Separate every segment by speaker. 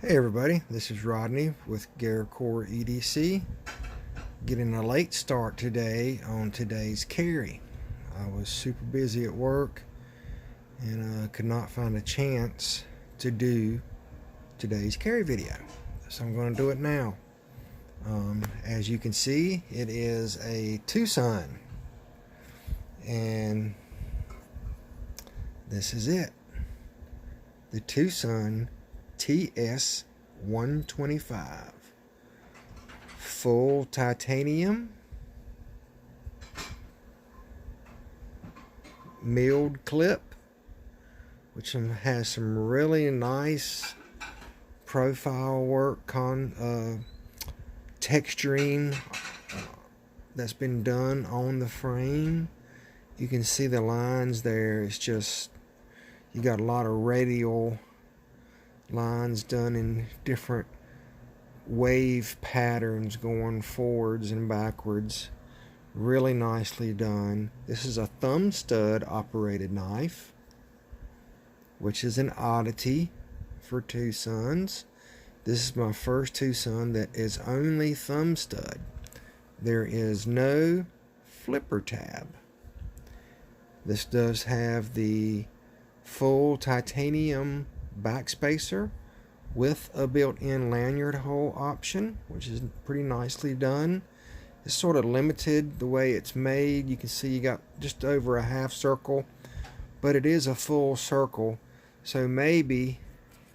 Speaker 1: Hey everybody, this is Rodney with Core EDC. Getting a late start today on today's carry. I was super busy at work and could not find a chance to do today's carry video. So I'm going to do it now. As you can see, it is a Twosun. And this is it. The Twosun TS125. Full titanium, milled clip, which has some really nice profile work, texturing that's been done on the frame. You can see the lines there. It's just, you got a lot of radial lines done in different wave patterns going forwards and backwards. Really nicely done. This is a thumb stud operated knife, which is an oddity for Twosuns. This is my first Twosun that is only thumb stud. There is no flipper tab. This does have the full titanium backspacer with a built-in lanyard hole option, which is pretty nicely done. It's sort of limited the way it's made. You can see you got just over a half circle, but it is a full circle. So maybe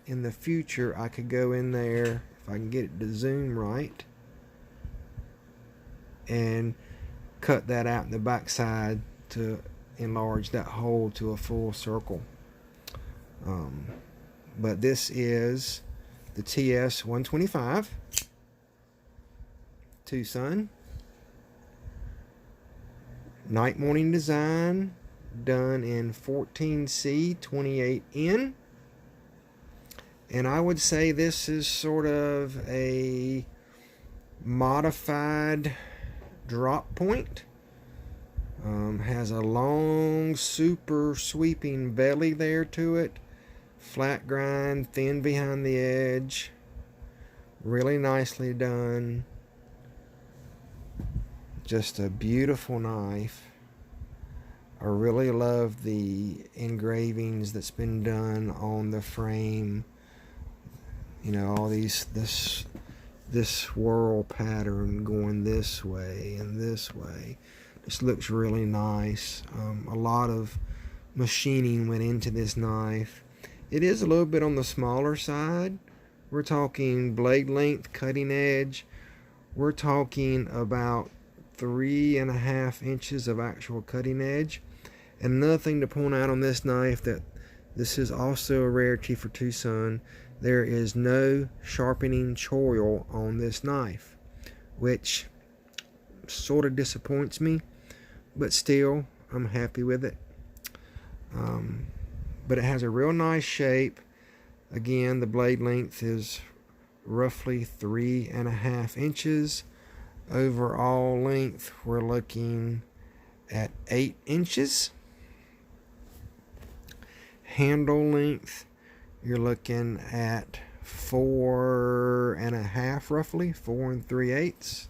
Speaker 1: in the future I could go in there, if I can get it to zoom right, and cut that out in the backside to enlarge that hole to a full circle. But this is the TS125 Twosun. Night morning design, done in 14C 28N. And I would say this is sort of a modified drop point. Has a long, super sweeping belly there to it. Flat grind, thin behind the edge. Really nicely done. Just a beautiful knife. I really love the engravings that's been done on the frame. You know, all this swirl pattern going this way and this way. This looks really nice. A lot of machining went into this knife. It is a little bit on the smaller side. We're talking blade length, cutting edge. We're talking about 3.5 inches of actual cutting edge. And another thing to point out on this knife, that this is also a rarity for Twosun. There is no sharpening choil on this knife, which sort of disappoints me, but still I'm happy with it. But it has a real nice shape. Again, the blade length is roughly 3.5 inches. Overall length, we're looking at 8 inches. Handle length, you're looking at 4.5, roughly 4 3/8.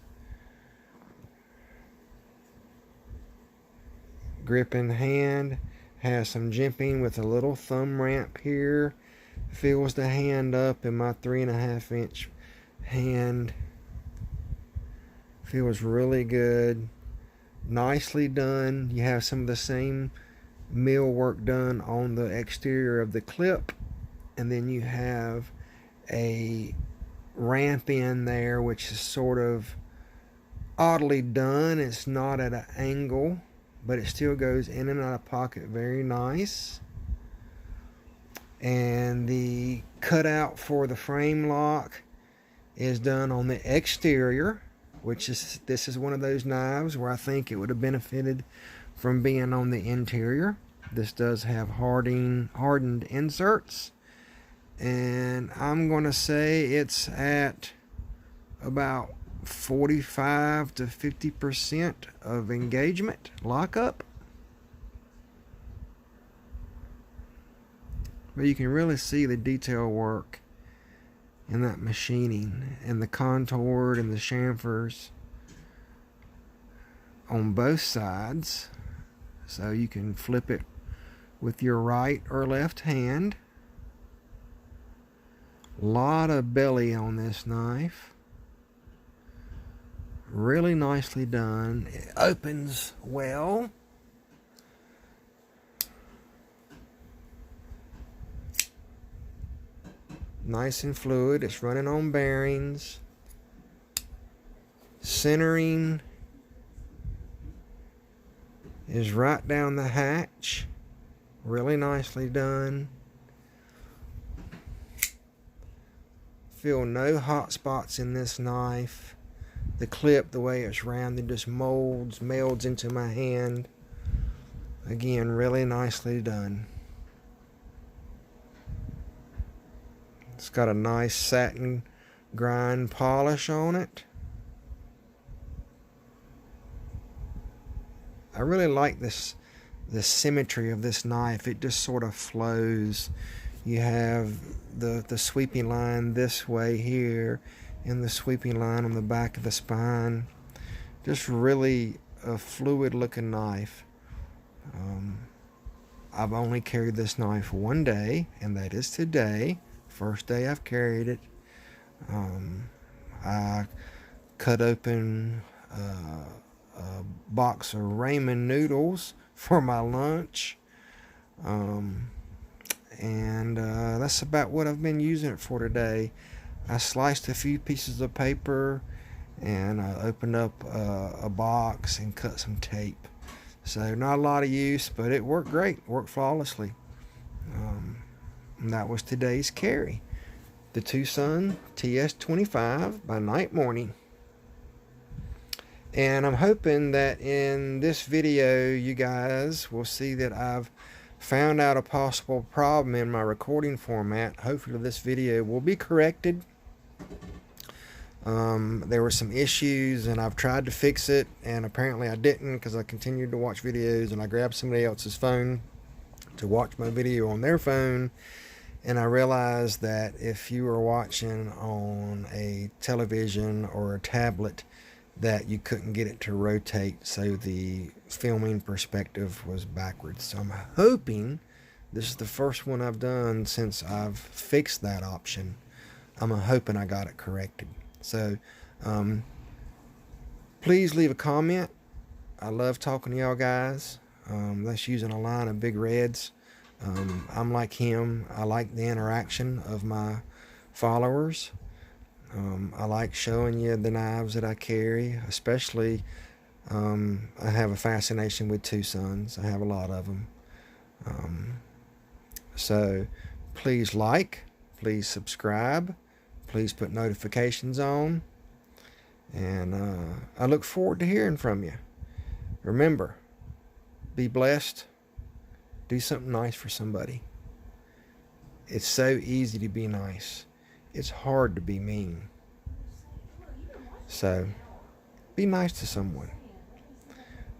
Speaker 1: Grip in hand, has some jimping with a little thumb ramp here. Fills the hand up in my 3.5 inch hand. Feels really good. Nicely done. You have some of the same mill work done on the exterior of the clip, and then you have a ramp in there which is sort of oddly done. It's not at an angle, but it still goes in and out of pocket very nice. And the cutout for the frame lock is done on the exterior, which is, this is one of those knives where I think it would have benefited from being on the interior. This does have hardened inserts, and I'm going to say it's at about 45 to 50% of engagement lockup. But you can really see the detail work in that machining, and the contoured and the chamfers on both sides, so you can flip it with your right or left hand. Lot of belly on this knife. Really nicely done. It opens well. Nice and fluid. It's running on bearings. Centering is right down the hatch. Really nicely done. Feel no hot spots in this knife. The clip, the way it's rounded, just melds into my hand. Again, really nicely done. It's got a nice satin grind polish on it. I really like the symmetry of this knife. It just sort of flows. You have the sweeping line this way here, and the sweeping line on the back of the spine. Just really a fluid looking knife. I've only carried this knife one day, and that is today. First day I've carried it. I cut open a box of ramen noodles for my lunch. And that's about what I've been using it for today. I sliced a few pieces of paper, and I opened up a box and cut some tape. So not a lot of use, but it worked great, worked flawlessly. And that was today's carry. The Twosun TS125 by Night Morning. And I'm hoping that in this video you guys will see that I've found out a possible problem in my recording format. Hopefully this video will be corrected. There were some issues, and I've tried to fix it, and apparently I didn't, because I continued to watch videos, and I grabbed somebody else's phone to watch my video on their phone, and I realized that if you were watching on a television or a tablet, that you couldn't get it to rotate, so the filming perspective was backwards. So I'm hoping this is the first one I've done since I've fixed that option. I'm hoping I got it corrected. So please leave a comment. I love talking to y'all guys. That's using a line of big reds. I'm like him. I like the interaction of my followers. I like showing you the knives that I carry, especially I have a fascination with Twosuns. I have a lot of them. So please like, please subscribe, please put notifications on, and I look forward to hearing from you. Remember, be blessed, do something nice for somebody. It's so easy to be nice. It's hard to be mean. So, be nice to someone.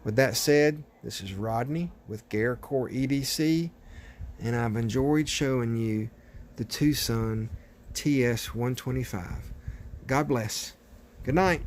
Speaker 1: With that said, this is Rodney with GaraCore EDC, and I've enjoyed showing you the Twosun TS125. God bless. Good night.